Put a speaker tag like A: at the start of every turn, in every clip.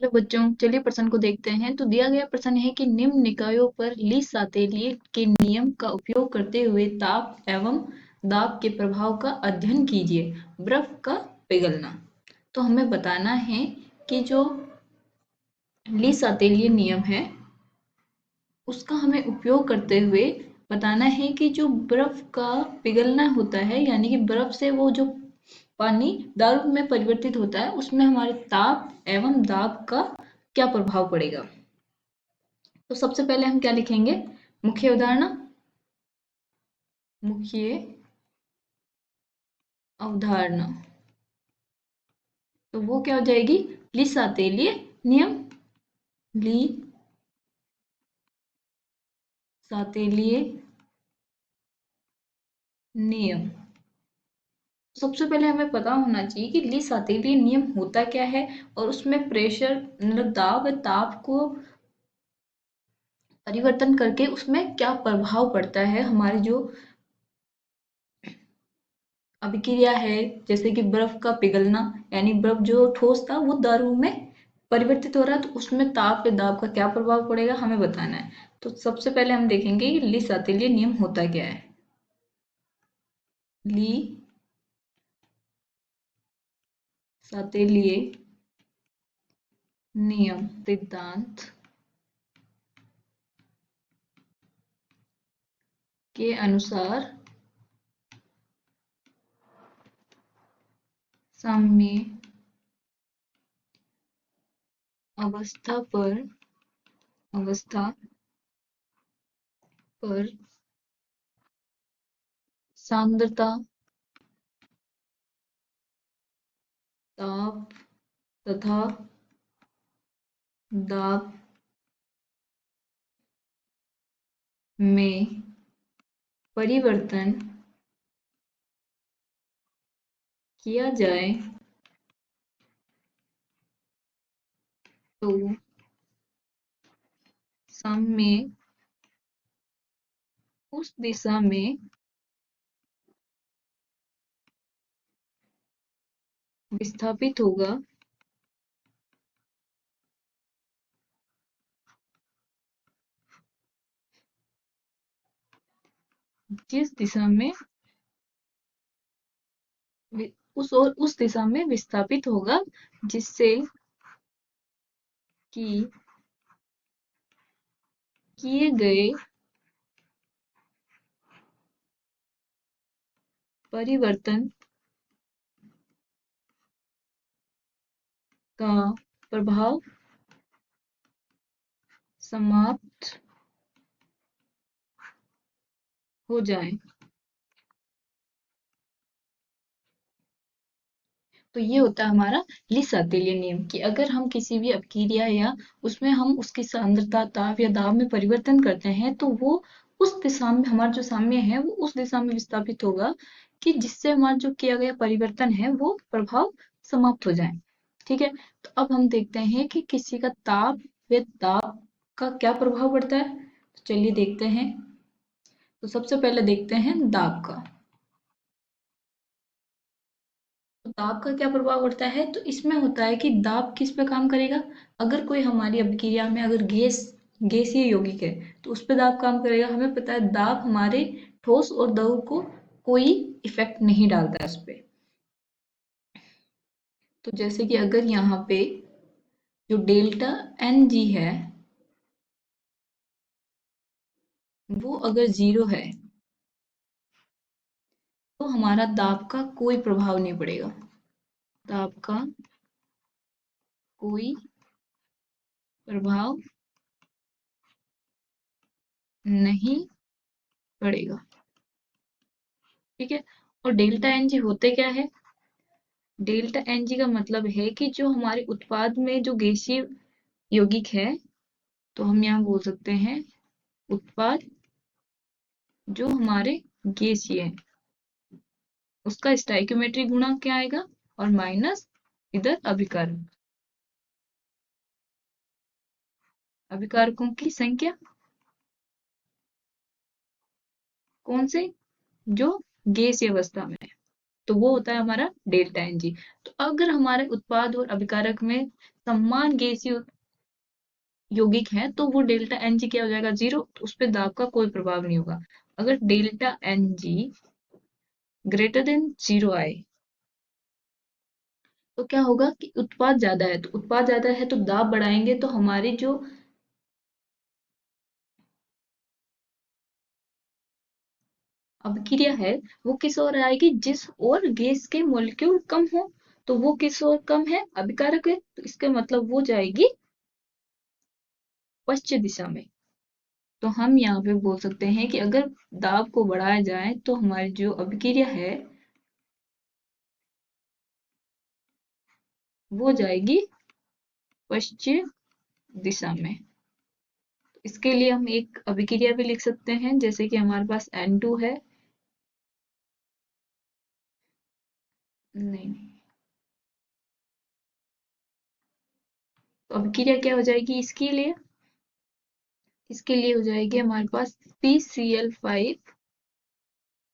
A: Hello बच्चों, चलिए प्रश्न को देखते हैं। तो दिया गया प्रश्न है कि निम्न निकायों पर ली-सातेलिए के नियम का उपयोग करते हुए ताप एवं दाब के प्रभाव का अध्ययन कीजिए। बर्फ का पिघलना। तो हमें बताना है कि जो ली-सातेलिए नियम है उसका हमें उपयोग करते हुए बताना है कि जो बर्फ का पिघलना होता है, यानी कि बर्फ से वो जो पानी द्रव में परिवर्तित होता है, उसमें हमारे ताप एवं दाब का क्या प्रभाव पड़ेगा। तो सबसे पहले हम क्या लिखेंगे? मुख्य अवधारणा। मुख्य अवधारणा, तो वो क्या हो जाएगी? ली-सातेलिए नियम। ली-सातेलिए नियम। सबसे पहले हमें पता होना चाहिए कि ली-सातेलिए नियम होता क्या है और उसमें प्रेशर मतलब दाब और ताप को परिवर्तन करके उसमें क्या प्रभाव पड़ता है। हमारी जो अभिक्रिया है, जैसे कि बर्फ का पिघलना, यानी बर्फ जो ठोस था वो द्रव में परिवर्तित हो रहा है, तो उसमें ताप या दाब का क्या प्रभाव पड़ेगा हमें बताना है। तो सबसे पहले हम देखेंगे कि ली-सातेलिए नियम होता क्या है। ली-सातेलिए नियम सिद्धांत के अनुसार साम्य अवस्था पर सांद्रता, ताप तथा दाब में परिवर्तन किया जाए तो साम्य उस दिशा में विस्थापित होगा जिस दिशा में उस दिशा में विस्थापित होगा जिससे कि किए गए परिवर्तन का प्रभाव समाप्त हो जाए। तो ये होता है हमारा ली-सातेलिए नियम कि अगर हम किसी भी अपक्रिया या उसमें हम उसकी सांद्रता, ताप या दाब में परिवर्तन करते हैं तो वो उस दिशा में, हमारा जो साम्य है वो उस दिशा में विस्थापित होगा कि जिससे हमारा जो किया गया परिवर्तन है वो प्रभाव समाप्त हो जाए। ठीक है, तो अब हम देखते हैं कि किसी का ताप व दाब का क्या प्रभाव पड़ता है। तो चलिए देखते हैं। तो सबसे पहले देखते हैं दाब का। तो दाब का क्या प्रभाव पड़ता है? तो इसमें होता है कि दाब किस पे काम करेगा। अगर कोई हमारी अभिक्रिया में अगर गैसीय यौगिक है तो उस पे दाब काम करेगा। हमें पता है दाब हमारे ठोस और द्रव को कोई इफेक्ट नहीं डालता है उस पे। तो जैसे कि अगर यहाँ पे जो डेल्टा एन जी है वो अगर 0 है तो हमारा दाब का कोई प्रभाव नहीं पड़ेगा। दाब का कोई प्रभाव नहीं पड़ेगा। ठीक है, और डेल्टा एन जी होते क्या है? डेल्टा एन जी का मतलब है कि जो हमारे उत्पाद में जो गैसीय यौगिक है, तो हम यहाँ बोल सकते हैं उत्पाद जो हमारे गैसीय है उसका स्टोइकियोमेट्रिक गुणांक क्या आएगा और माइनस इधर अभिकारक, अभिकारकों की संख्या। कौन से? जो गैसीय अवस्था में है। तो वो होता है हमारा डेल्टा एन जी। तो अगर हमारे उत्पाद और अभिकारक में समान गैसीय यौगिक है तो वो डेल्टा एन जी क्या हो जाएगा, जीरो, तो उस पर दाब का कोई प्रभाव नहीं होगा। अगर delta n g greater than zero आए तो क्या होगा कि उत्पाद ज्यादा है, तो उत्पाद ज्यादा है तो दाब बढ़ाएंगे तो हमारी जो अभिक्रिया है वो किस ओर आएगी, जिस ओर गैस के मॉलिक्यूल कम हो। तो वो किस ओर कम है, अभिकारक है, तो इसका मतलब वो जाएगी पश्चिम दिशा में। तो हम यहाँ पे बोल सकते हैं कि अगर दाब को बढ़ाया जाए तो हमारी जो अभिक्रिया है वो जाएगी पश्चिम दिशा में। इसके लिए हम एक अभिक्रिया भी लिख सकते हैं, जैसे कि हमारे पास N2 है, नहीं, तो अभिक्रिया क्या हो जाएगी इसके लिए, इसके लिए हो जाएगी हमारे पास PCl5,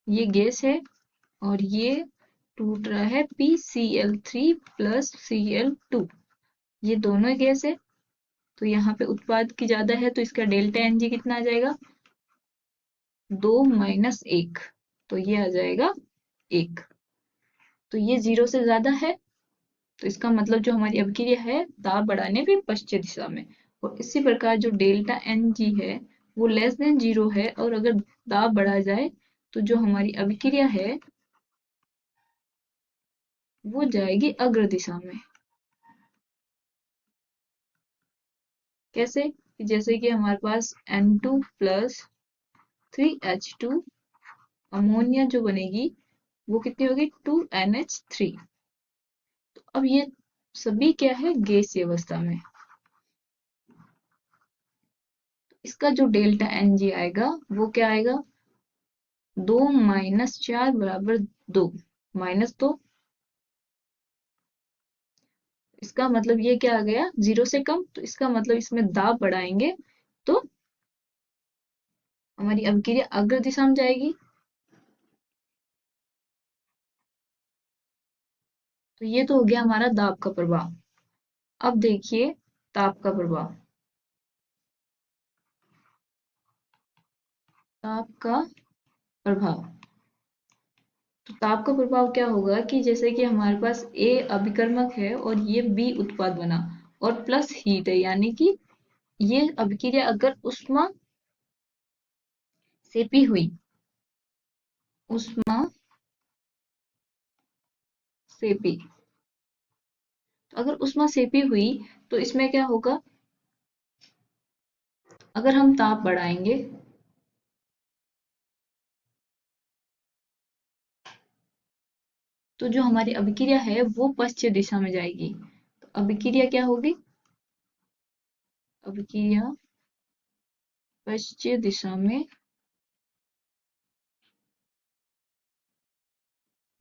A: ये गैस है, और ये टूट रहा है PCl3 प्लस Cl2, ये दोनों गैस है। तो यहाँ पे उत्पाद की ज्यादा है तो इसका डेल्टा एन जी कितना आ जाएगा, 2 - 1, तो ये आ जाएगा 1। तो ये जीरो से ज्यादा है, तो इसका मतलब जो हमारी अभिक्रिया है दाब बढ़ाने पे पश्चिम दिशा में। और इसी प्रकार जो डेल्टा एन जी है वो लेस देन जीरो है, और अगर दाब बढ़ा जाए तो जो हमारी अभिक्रिया है वो जाएगी अग्र दिशा में। कैसे, जैसे कि हमारे पास N2 प्लस 3H2 अमोनिया जो बनेगी वो कितनी होगी, 2NH3। तो अब ये सभी क्या है, गैसीय अवस्था में। इसका जो डेल्टा एन जी आएगा वो क्या आएगा, 2 - 4 बराबर 2, -2। इसका मतलब ये क्या आ गया, जीरो से कम, तो इसका मतलब इसमें दाब बढ़ाएंगे तो हमारी अभिक्रिया अग्र दिशा में जाएगी। तो ये तो हो गया हमारा दाब का प्रभाव। अब देखिए ताप का प्रभाव। ताप का प्रभाव, तो ताप का प्रभाव क्या होगा कि जैसे कि हमारे पास ए अभिकर्मक है और ये बी उत्पाद बना, और प्लस हीट है, यानी कि ये अभिक्रिया अगर उष्मा सेपी हुई, उष्मा सेपी, तो अगर उष्मा सेपी हुई तो इसमें क्या होगा, अगर हम ताप बढ़ाएंगे तो जो हमारी अभिक्रिया है वो पश्चिम दिशा में जाएगी। तो अभिक्रिया क्या होगी, अभिक्रिया पश्चिम दिशा में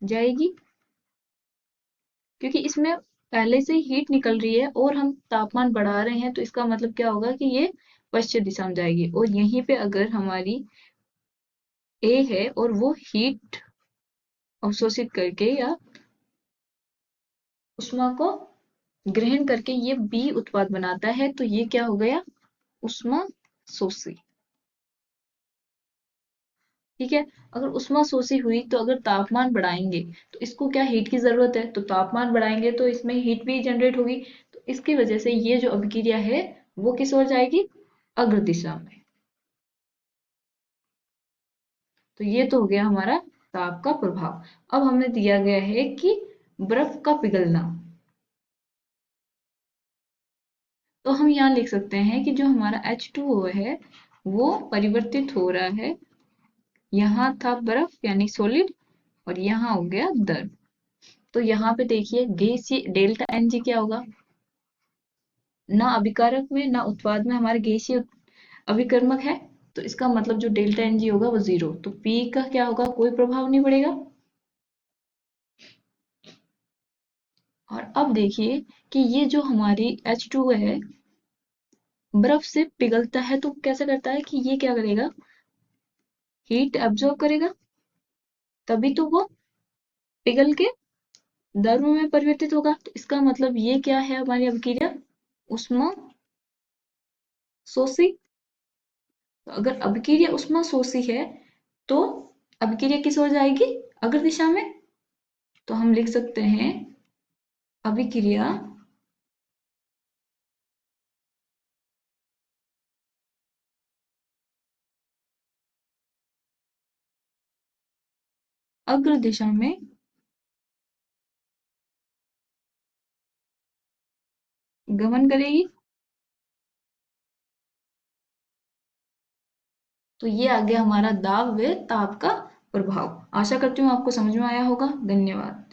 A: जाएगी, क्योंकि इसमें पहले से ही हीट निकल रही है और हम तापमान बढ़ा रहे हैं, तो इसका मतलब क्या होगा कि ये पश्चिम दिशा में जाएगी। और यहीं पे अगर हमारी ए है और वो हीट अवशोषित करके या उष्मा को ग्रहण करके ये बी उत्पाद बनाता है, तो ये क्या हो गया, उष्मा शोषी। ठीक है, अगर उष्मा शोषी हुई तो अगर तापमान बढ़ाएंगे तो इसको क्या हीट की जरूरत है, तो तापमान बढ़ाएंगे तो इसमें हीट भी जनरेट होगी। तो इसकी वजह से ये जो अभिक्रिया है वो किस ओर जाएगी, अग्र दिशा में। तो ये तो हो गया हमारा ताप का प्रभाव। अब हमें दिया गया है कि बर्फ का पिघलना, तो हम यहाँ लिख सकते हैं कि जो हमारा H2O है वो परिवर्तित हो रहा है, यहाँ था बर्फ यानी सॉलिड, और यहाँ हो गया द्रव। तो यहाँ पे देखिए गैसीय डेल्टा एन जी क्या होगा, ना अभिकारक में ना उत्पाद में हमारे गैसीय अभिकर्मक है, तो इसका मतलब जो डेल्टा एन जी होगा वो जीरो, तो पी का क्या होगा, कोई प्रभाव नहीं पड़ेगा। और अब देखिए कि ये जो हमारी H2 है बर्फ से पिघलता है तो कैसे करता है कि ये क्या करेगा, हीट एब्जॉर्ब करेगा, तभी तो वो पिघल के द्रव में परिवर्तित होगा। तो इसका मतलब ये क्या है हमारी अभिक्रिया? उष्मा सोशी। तो अगर अभिक्रिया उष्मा सोशी है तो अभिक्रिया किस ओर जाएगी? अग्र दिशा में। तो हम लिख सकते हैं अभिक्रिया अग्र दिशा में गमन करेगी। तो ये आ गया हमारा दाब व ताप का प्रभाव। आशा करती हूँ आपको समझ में आया होगा। धन्यवाद।